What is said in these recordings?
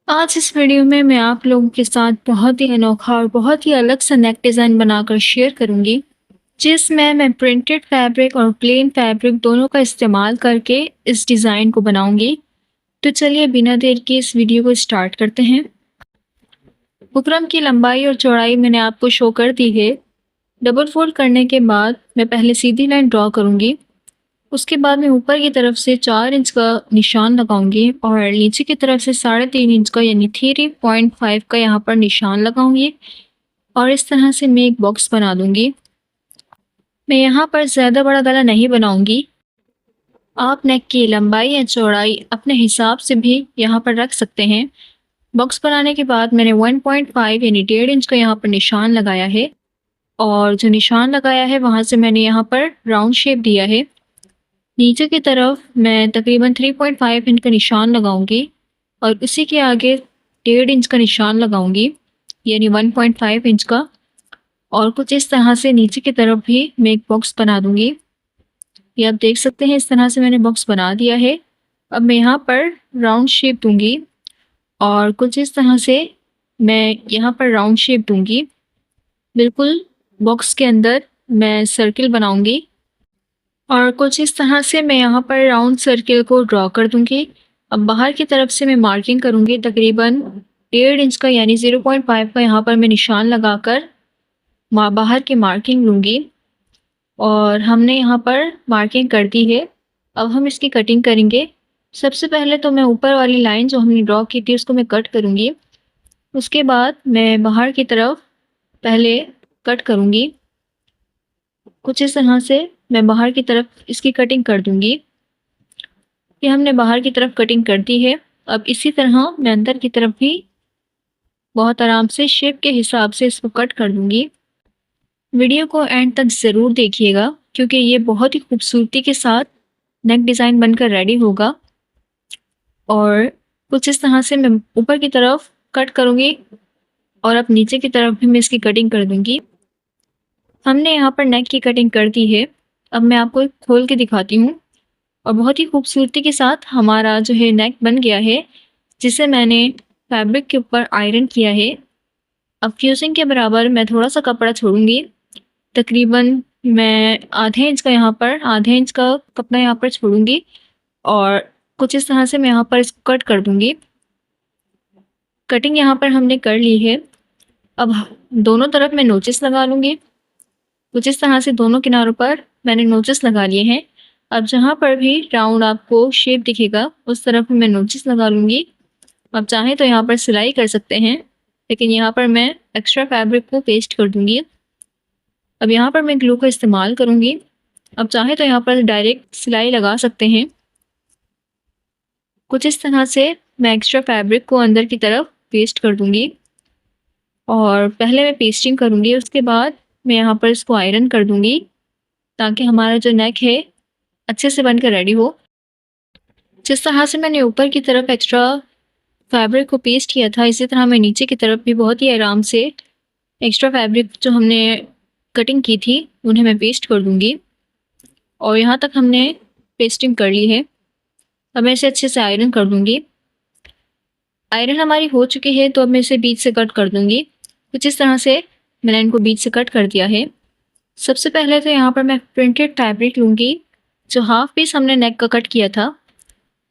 आज इस वीडियो में मैं आप लोगों के साथ बहुत ही अनोखा और बहुत ही अलग सा नेक डिज़ाइन बनाकर शेयर करूंगी, जिसमें मैं प्रिंटेड फैब्रिक और प्लेन फैब्रिक दोनों का इस्तेमाल करके इस डिज़ाइन को बनाऊंगी। तो चलिए बिना देर के इस वीडियो को स्टार्ट करते हैं। बुकरम की लंबाई और चौड़ाई मैंने आपको शो कर दी है। डबल फोल्ड करने के बाद मैं पहले सीधी लाइन ड्रॉ करूंगी। उसके बाद मैं ऊपर की तरफ से 4 इंच का निशान लगाऊंगी और नीचे की तरफ से 3.5 इंच का यानी 3.5 का यहाँ पर निशान लगाऊंगी और इस तरह से मैं एक बॉक्स बना दूंगी। मैं यहाँ पर ज़्यादा बड़ा गला नहीं बनाऊंगी। आप नेक की लंबाई या चौड़ाई अपने हिसाब से भी यहाँ पर रख सकते हैं। बॉक्स बनाने के बाद मैंने 1.5 यानी 1.5 इंच का यहाँ पर निशान लगाया है और जो निशान लगाया है वहाँ से मैंने यहाँ पर राउंड शेप दिया है। नीचे की तरफ मैं तकरीबन 3.5 इंच का निशान लगाऊंगी और उसी के आगे 1.5 इंच का निशान लगाऊंगी यानी 1.5 इंच का, और कुछ इस तरह से नीचे की तरफ भी मैं एक बॉक्स बना दूंगी। ये आप देख सकते हैं, इस तरह से मैंने बॉक्स बना दिया है। अब मैं यहाँ पर राउंड शेप दूंगी और कुछ इस तरह से मैं यहाँ पर राउंड शेप दूंगी। बिल्कुल बॉक्स के अंदर मैं सर्किल बनाऊंगी और कुछ इस तरह से मैं यहाँ पर राउंड सर्किल को ड्रॉ कर दूंगी। अब बाहर की तरफ से मैं मार्किंग करूंगी तकरीबन 1.5 इंच का यानी 0.5 का यहाँ पर मैं निशान लगाकर बाहर की मार्किंग लूँगी और हमने यहाँ पर मार्किंग कर दी है। अब हम इसकी कटिंग करेंगे। सबसे पहले तो मैं ऊपर वाली लाइन जो हमने ड्रॉ की थी उसको मैं कट करूँगी। उसके बाद मैं बाहर की तरफ पहले कट करूँगी। कुछ इस तरह से मैं बाहर की तरफ इसकी कटिंग कर दूँगी। ये हमने बाहर की तरफ कटिंग कर दी है। अब इसी तरह मैं अंदर की तरफ भी बहुत आराम से शेप के हिसाब से इसको कट कर दूँगी। वीडियो को एंड तक ज़रूर देखिएगा क्योंकि ये बहुत ही खूबसूरती के साथ नेक डिज़ाइन बनकर रेडी होगा। और कुछ इस तरह से मैं ऊपर की तरफ कट करूँगी और अब नीचे की तरफ भी मैं इसकी कटिंग कर दूँगी। हमने यहाँ पर नेक की कटिंग कर दी है। अब मैं आपको एक खोल के दिखाती हूँ और बहुत ही खूबसूरती के साथ हमारा जो है नेक बन गया है, जिसे मैंने फैब्रिक के ऊपर आयरन किया है। अब फ्यूजिंग के बराबर मैं थोड़ा सा कपड़ा छोड़ूंगी। तकरीबन मैं आधे इंच का कपड़ा यहाँ पर छोड़ूंगी और कुछ इस तरह से मैं यहाँ पर इसको कट कर दूंगी। कटिंग यहाँ पर हमने कर ली है। अब दोनों तरफ मैं नोचेस लगा लूँगी। कुछ इस तरह से दोनों किनारों पर मैंने नोचेस लगा लिए हैं। अब जहाँ पर भी राउंड आपको शेप दिखेगा उस तरफ मैं नोचेस लगा लूँगी। आप चाहें तो यहाँ पर सिलाई कर सकते हैं, लेकिन यहाँ पर मैं एक्स्ट्रा फैब्रिक को पेस्ट कर दूँगी। अब यहाँ पर मैं ग्लू का इस्तेमाल करूँगी। अब चाहे तो यहाँ पर डायरेक्ट सिलाई लगा सकते हैं। कुछ इस तरह से मैं एक्स्ट्रा फैब्रिक को अंदर की तरफ पेस्ट कर दूँगी और पहले मैं पेस्टिंग करूँगी, उसके बाद मैं यहाँ पर इसको आयरन कर दूँगी ताकि हमारा जो नेक है अच्छे से बनकर रेडी हो। जिस तरह से मैंने ऊपर की तरफ एक्स्ट्रा फैब्रिक को पेस्ट किया था, इसी तरह मैं नीचे की तरफ भी बहुत ही आराम से एक्स्ट्रा फैब्रिक जो हमने कटिंग की थी उन्हें मैं पेस्ट कर दूँगी और यहाँ तक हमने पेस्टिंग कर ली है। अब मैं इसे अच्छे से आयरन कर दूँगी। आयरन हमारी हो चुकी है तो अब मैं इसे बीच से कट कर दूँगी। कुछ इस तरह से मैंने इनको बीच से कट कर दिया है। सबसे पहले तो यहाँ पर मैं प्रिंटेड फैब्रिक लूँगी। जो हाफ पीस हमने नेक का कट किया था,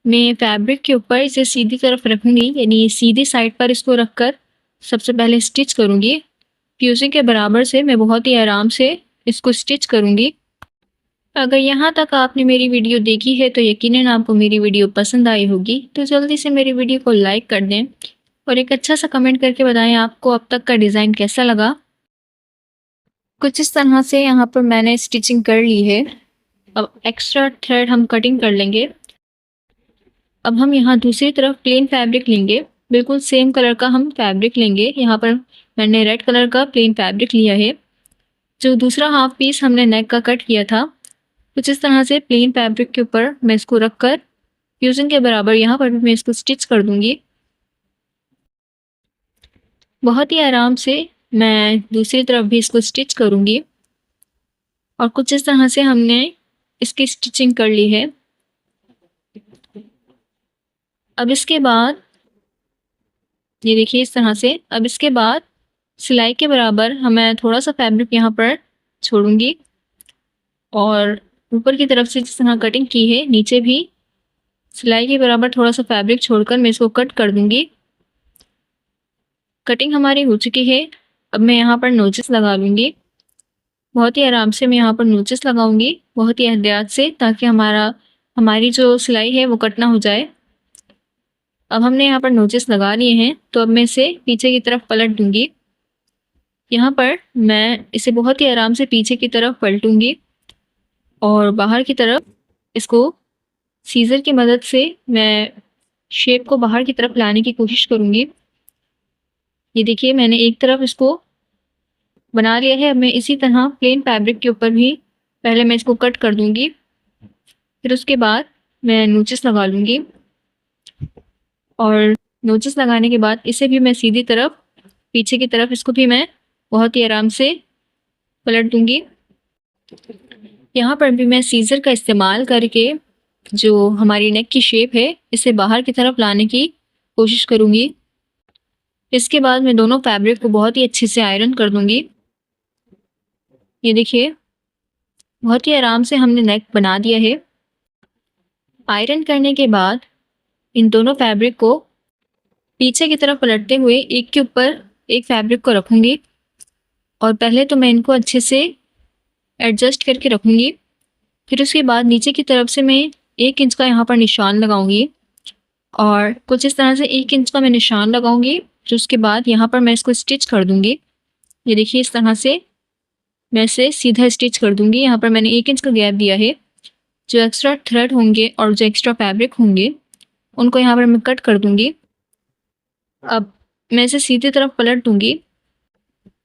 मैं फैब्रिक के ऊपर इसे सीधी तरफ रखूँगी, यानी सीधी साइड पर इसको रखकर सबसे पहले स्टिच करूँगी। फ्यूजिंग के बराबर से मैं बहुत ही आराम से इसको स्टिच करूँगी। अगर यहाँ तक आपने मेरी वीडियो देखी है तो यकीनन आपको मेरी वीडियो पसंद आई होगी। तो जल्दी से मेरी वीडियो को लाइक कर दें और एक अच्छा सा कमेंट करके बताएं आपको अब तक का डिज़ाइन कैसा लगा। कुछ इस तरह से यहाँ पर मैंने स्टिचिंग कर ली है। अब एक्स्ट्रा थ्रेड हम कटिंग कर लेंगे। अब हम यहाँ दूसरी तरफ प्लेन फैब्रिक लेंगे। बिल्कुल सेम कलर का हम फैब्रिक लेंगे। यहाँ पर मैंने रेड कलर का प्लेन फैब्रिक लिया है। जो दूसरा हाफ पीस हमने नेक का कट किया था, कुछ इस तरह से प्लेन फैब्रिक के ऊपर मैं इसको रखकर फ्यूजिंग के बराबर यहाँ पर भी मैं इसको स्टिच कर दूंगी। बहुत ही आराम से मैं दूसरी तरफ भी इसको स्टिच करूंगी और कुछ इस तरह से हमने इसकी स्टिचिंग कर ली है। अब इसके बाद ये देखिए इस तरह से। अब इसके बाद सिलाई के बराबर मैं थोड़ा सा फैब्रिक यहाँ पर छोड़ूंगी और ऊपर की तरफ से जिस तरह कटिंग की है नीचे भी सिलाई के बराबर थोड़ा सा फैब्रिक छोड़कर मैं इसको कट कर दूंगी। कटिंग हमारी हो चुकी है। अब मैं यहाँ पर नोचेस लगा लूँगी। बहुत ही आराम से मैं यहाँ पर नोचेस लगाऊंगी, बहुत ही एहतियात से, ताकि हमारी जो सिलाई है वो कट ना हो जाए। अब हमने यहाँ पर नोचेस लगा लिए हैं, तो अब मैं इसे पीछे की तरफ पलट दूंगी। यहाँ पर मैं इसे बहुत ही आराम से पीछे की तरफ पलटूंगी और बाहर की तरफ इसको सीज़र की मदद से मैं शेप को बाहर की तरफ लाने की कोशिश करूँगी। ये देखिए मैंने एक तरफ इसको बना लिया है। अब मैं इसी तरह प्लेन फैब्रिक के ऊपर भी पहले मैं इसको कट कर दूँगी, फिर उसके बाद मैं नोचेस लगा लूँगी और नोचेस लगाने के बाद इसे भी मैं सीधी तरफ पीछे की तरफ इसको भी मैं बहुत ही आराम से पलट दूँगी। यहाँ पर भी मैं सीज़र का इस्तेमाल करके जो हमारी नेक की शेप है इसे बाहर की तरफ लाने की कोशिश करूँगी। इसके बाद मैं दोनों फैब्रिक को बहुत ही अच्छे से आयरन कर दूँगी। ये देखिए बहुत ही आराम से हमने नेक बना दिया है। आयरन करने के बाद इन दोनों फैब्रिक को पीछे की तरफ पलटते हुए एक के ऊपर एक फैब्रिक को रखूँगी और पहले तो मैं इनको अच्छे से एडजस्ट करके रखूँगी। फिर उसके बाद नीचे की तरफ से मैं 1 इंच का यहाँ पर निशान लगाऊंगी और कुछ इस तरह से 1 इंच का मैं निशान लगाऊंगी। फिर उसके बाद यहाँ पर मैं इसको स्टिच कर दूंगी। ये देखिए इस तरह से मैं इसे सीधा स्टिच कर दूंगी। यहाँ पर मैंने 1 इंच का गैप दिया है। जो एक्स्ट्रा थ्रेड होंगे और जो एक्स्ट्रा फैब्रिक होंगे उनको यहाँ पर मैं कट कर दूंगी। अब मैं इसे सीधी तरफ पलट दूंगी।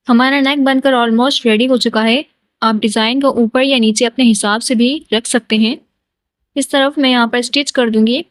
हमारा नेक बनकर ऑलमोस्ट रेडी हो चुका है। आप डिज़ाइन को ऊपर या नीचे अपने हिसाब से भी रख सकते हैं। इस तरफ मैं यहाँ पर स्टिच कर दूंगी।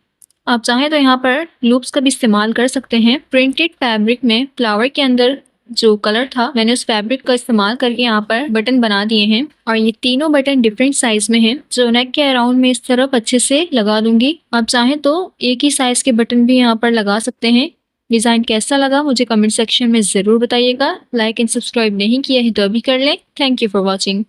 आप चाहें तो यहाँ पर लूप्स का भी इस्तेमाल कर सकते हैं। प्रिंटेड फैब्रिक में फ्लावर के अंदर जो कलर था मैंने उस फैब्रिक का इस्तेमाल करके यहाँ पर बटन बना दिए हैं और ये तीनों बटन डिफरेंट साइज में हैं। जो नेक के अराउंड में इस तरफ अच्छे से लगा दूंगी। आप चाहें तो एक ही साइज के बटन भी यहाँ पर लगा सकते हैं। डिज़ाइन कैसा लगा मुझे कमेंट सेक्शन में ज़रूर बताइएगा। लाइक एंड सब्सक्राइब नहीं किया है तो अभी कर लें। Thank you for watching.